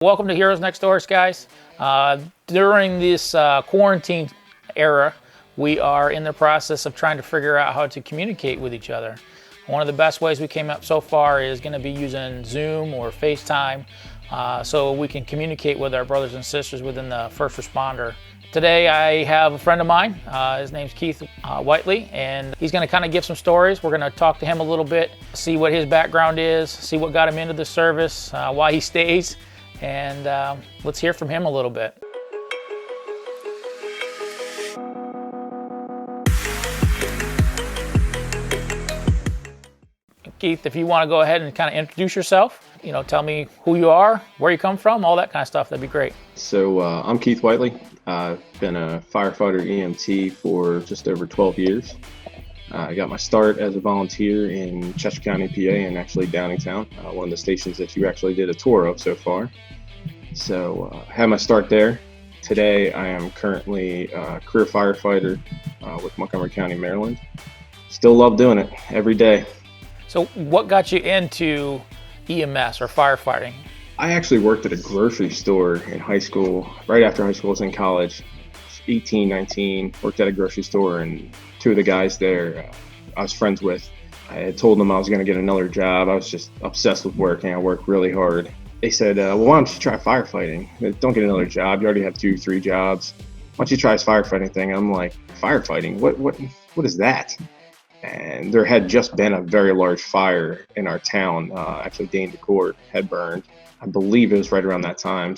Welcome to Heroes Next Doors, guys. During this quarantine era, we are in the process of trying to figure out how to communicate with each other. One of the best ways we came up so far is going to be using Zoom or FaceTime so we can communicate with our brothers and sisters within the first responder. Today I have a friend of mine, his name's Keith Whiteley, and he's going to kind of give some stories. We're going to talk to him a little bit, see what his background is, see what got him into the service, why he stays, and let's hear from him a little bit. Keith, if you want to go ahead and kind of introduce yourself, tell me who you are, where you come from, all that kind of stuff, that'd be great. So I'm Keith Whiteley. I've been a firefighter EMT for just over 12 years. I got my start as a volunteer in Chester County, PA, and actually Downingtown, one of the stations that you actually did a tour of so far. So I had my start there. Today I am currently a career firefighter with Montgomery County, Maryland. Still love doing it every day. So what got you into EMS or firefighting? I actually worked at a grocery store in high school. Right after high school, I was in college, 18, 19, worked at a grocery store, and two of the guys there I was friends with, I had told them I was going to get another job. I was just obsessed with working. I worked really hard. They said, well, why don't you try firefighting? Don't get another job. You already have 2-3 jobs. Why don't you try this firefighting thing? I'm like, firefighting? What is that? And there had just been a very large fire in our town. Actually, Dane Decor had burned. I believe it was right around that time.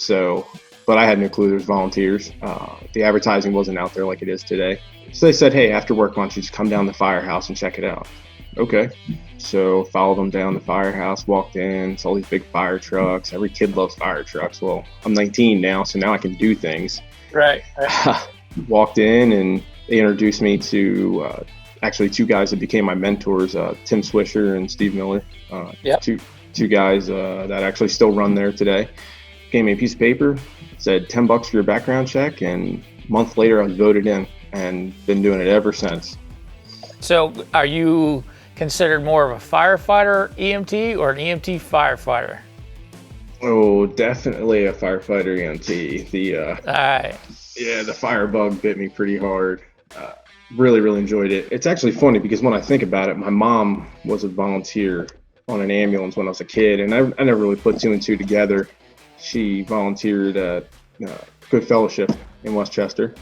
But I had no clue there was volunteers. The advertising wasn't out there like it is today. So they said, hey, after work, why don't you just come down to the firehouse and check it out? Okay. So followed them down the firehouse, walked in, saw these big fire trucks. Every kid loves fire trucks. Well, I'm 19 now, so now I can do things. Right. Walked in and they introduced me to actually two guys that became my mentors, Tim Swisher and Steve Miller. Yep. Two guys that actually still run there today. Gave me a piece of paper, said $10 for your background check, and a month later I was voted in and been doing it ever since. So are you considered more of a firefighter EMT or an EMT firefighter? Oh, definitely a firefighter EMT. All right. Yeah, the fire bug bit me pretty hard. Really enjoyed it. It's actually funny because when I think about it, my mom was a volunteer on an ambulance when I was a kid, and I never really put two and two together. She volunteered at Good Fellowship in Westchester.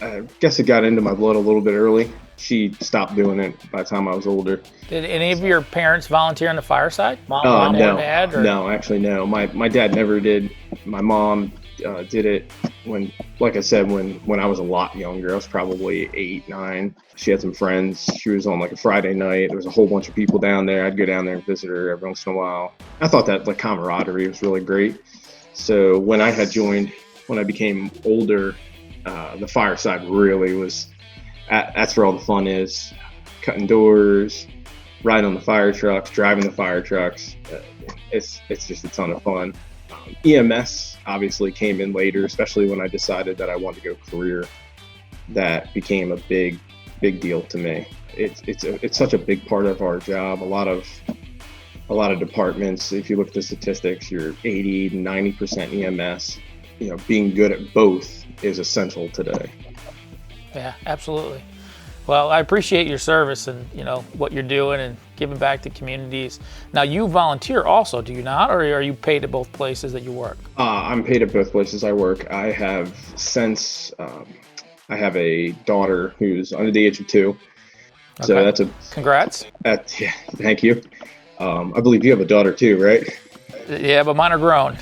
I guess it got into my blood a little bit early. She stopped doing it by the time I was older. Did any of your parents volunteer on the fire side? Mom or dad? Or? No, actually no. My dad never did. My mom did it when, like I said, when I was a lot younger. I was probably 8, 9. She had some friends. She was on like a Friday night. There was a whole bunch of people down there. I'd go down there and visit her every once in a while. I thought that camaraderie was really great. So when I became older, the fire side really was, that's where all the fun is. Cutting doors, riding on the fire trucks, driving the fire trucks. It's just a ton of fun. EMS obviously came in later, especially when I decided that I wanted to go career. That became a big deal to me. It's such a big part of our job. A lot of departments, if you look at the statistics, you're 80 to 90% EMS. Being good at both is essential today. Yeah, absolutely. Well, I appreciate your service and what you're doing and giving back to communities. Now, you volunteer also, do you not, or are you paid at both places that you work? I'm paid at both places I work. I have I have a daughter who's under the age of 2. Okay. So that's congrats. Yeah, thank you. I believe you have a daughter too, right? Yeah, but mine are grown.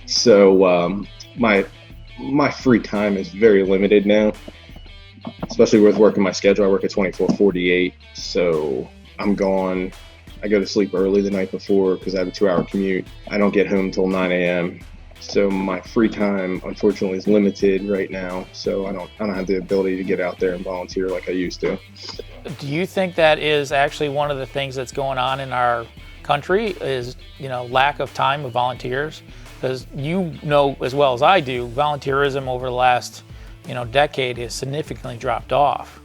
So my free time is very limited now, especially with working my schedule. I work at 24/48, so I'm gone. I go to sleep early the night before because I have a 2-hour commute. I don't get home till 9 a.m. So my free time, unfortunately, is limited right now. So I don't have the ability to get out there and volunteer like I used to. Do you think that is actually one of the things that's going on in our country is, lack of time of volunteers? Because as well as I do, volunteerism over the last, decade has significantly dropped off.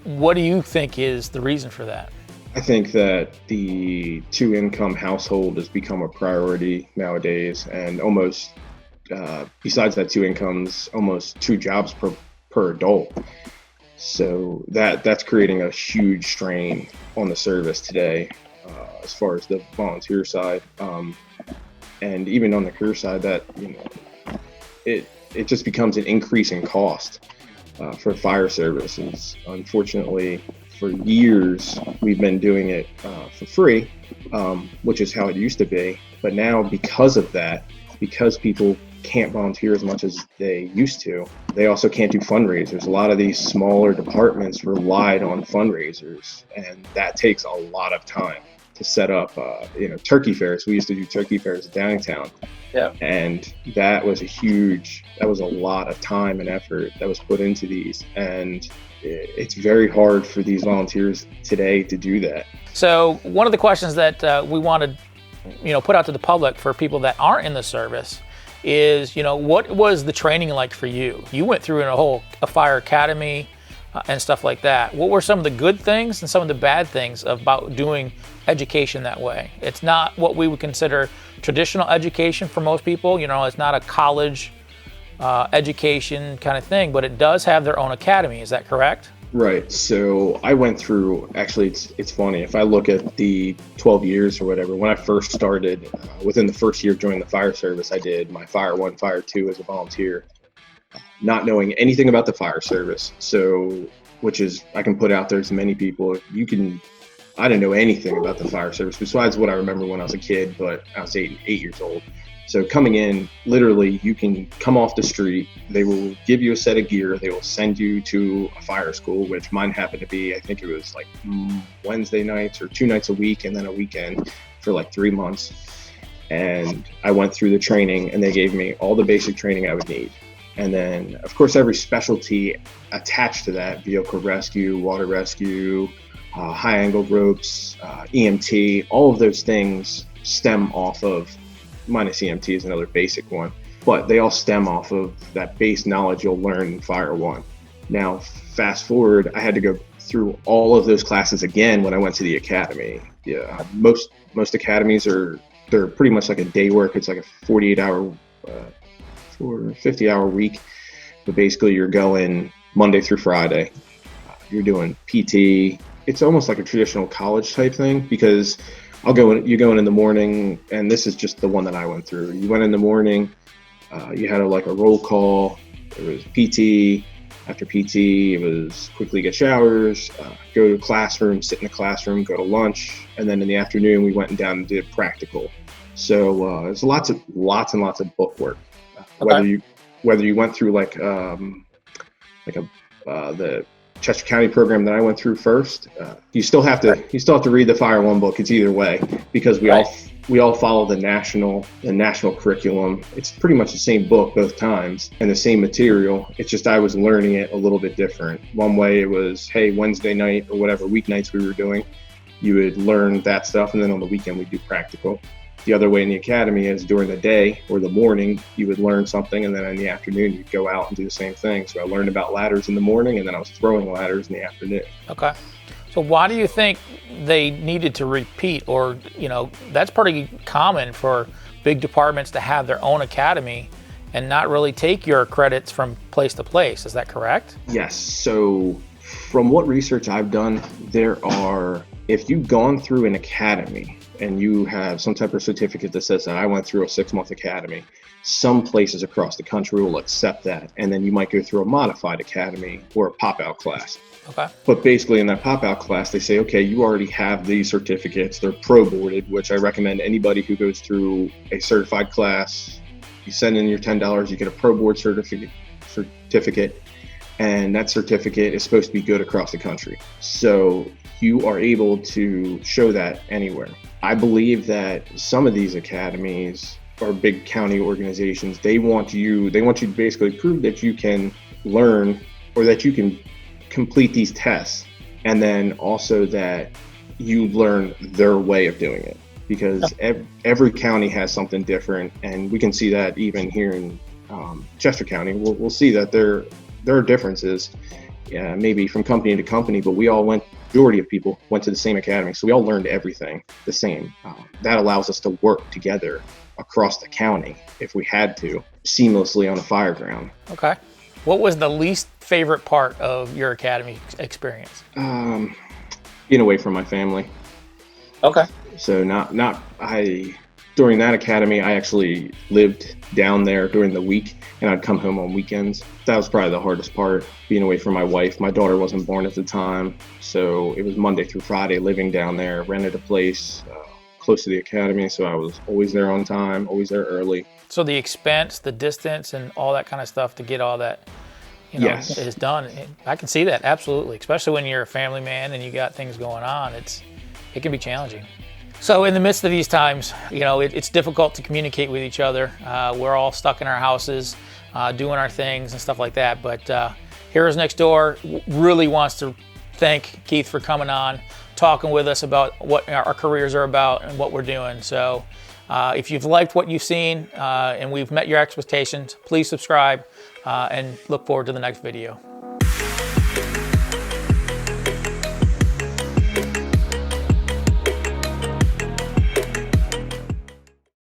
What do you think is the reason for that? I think that the two-income household has become a priority nowadays, and almost besides that two incomes, almost two jobs per adult. So that's creating a huge strain on the service today, as far as the volunteer side, and even on the career side. That it just becomes an increasing cost for fire services. Unfortunately, for years we've been doing it for free, which is how it used to be. But now, because of that, because people can't volunteer as much as they used to, they also can't do fundraisers. A lot of these smaller departments relied on fundraisers, and that takes a lot of time to set up. Turkey fairs. We used to do turkey fairs downtown. Yeah. And that was a lot of time and effort that was put into these. And it's very hard for these volunteers today to do that. So one of the questions that we wanted, put out to the public for people that aren't in the service is, what was the training like for you? You went through a fire academy and stuff like that. What were some of the good things and some of the bad things about doing education that way? It's not what we would consider traditional education for most people. It's not a college education kind of thing, but it does have their own academy. Is that correct? Right. So I went through, actually, it's funny. If I look at the 12 years or whatever, when I first started, within the first year joining the fire service, I did my Fire 1, Fire 2 as a volunteer, not knowing anything about the fire service. So, which is, I can put out there to many people, I didn't know anything about the fire service besides what I remember when I was a kid, but I was eight years old. So coming in, literally, you can come off the street. They will give you a set of gear. They will send you to a fire school, which mine happened to be, I think it was like Wednesday nights or 2 nights a week and then a weekend for like 3 months. And I went through the training, and they gave me all the basic training I would need. And then, of course, every specialty attached to that, vehicle rescue, water rescue, high angle ropes, EMT, all of those things stem off of, minus EMT is another basic one, but they all stem off of that base knowledge you'll learn in Fire 1. Now, fast forward, I had to go through all of those classes again when I went to the academy. Yeah, most academies they're pretty much like a day work. It's like a 48-hour or 50-hour week, but basically you're going Monday through Friday. You're doing PT. It's almost like a traditional college type thing, because you go in the morning, and this is just the one that I went through. You went in the morning, you had a roll call. It was PT. After PT, it was quickly get showers, go to a classroom, sit in the classroom, go to lunch, and then in the afternoon we went down and did practical. So there's lots and lots of book work. Okay. Whether you went through the Chester County program that I went through first, you still have to read the Fire 1 book. It's either way, because we all follow the national curriculum. It's pretty much the same book both times and the same material. It's just I was learning it a little bit different. One way it was, hey, Wednesday night or whatever weeknights we were doing, you would learn that stuff, and then on the weekend we'd do practical. The other way in the academy is during the day or the morning, you would learn something, and then in the afternoon, you'd go out and do the same thing. So I learned about ladders in the morning, and then I was throwing ladders in the afternoon. Okay. So why do you think they needed to repeat, or, that's pretty common for big departments to have their own academy and not really take your credits from place to place. Is that correct? Yes. So from what research I've done, if you've gone through an academy, and you have some type of certificate that says that I went through a 6-month academy, some places across the country will accept that. And then you might go through a modified academy or a pop-out class. Okay. But basically in that pop-out class, they say, okay, you already have these certificates. They're pro-boarded, which I recommend anybody who goes through a certified class, you send in your $10, you get a pro-board certificate, and that certificate is supposed to be good across the country. So you are able to show that anywhere. I believe that some of these academies or big county organizations, they want you to basically prove that you can learn, or that you can complete these tests, and then also that you learn their way of doing it, because every county has something different, and we can see that even here in Chester County. We'll see that there are differences, maybe from company to company, but we all went majority of people went to the same academy, so we all learned everything the same. That allows us to work together across the county if we had to, seamlessly on a fire ground. Okay. What was the least favorite part of your academy experience? Being away from my family. Okay. So during that academy, I actually lived down there during the week, and I'd come home on weekends. That was probably the hardest part, being away from my wife. My daughter wasn't born at the time, so it was Monday through Friday living down there, rented a place close to the academy, so I was always there on time, always there early. So the expense, the distance, and all that kind of stuff to get all that, Yes. is done. I can see that, absolutely, especially when you're a family man and you got things going on. It can be challenging. So in the midst of these times, it's difficult to communicate with each other. We're all stuck in our houses, doing our things and stuff like that. But Heroes Next Door really wants to thank Keith for coming on, talking with us about what our careers are about and what we're doing. So if you've liked what you've seen and we've met your expectations, please subscribe and look forward to the next video.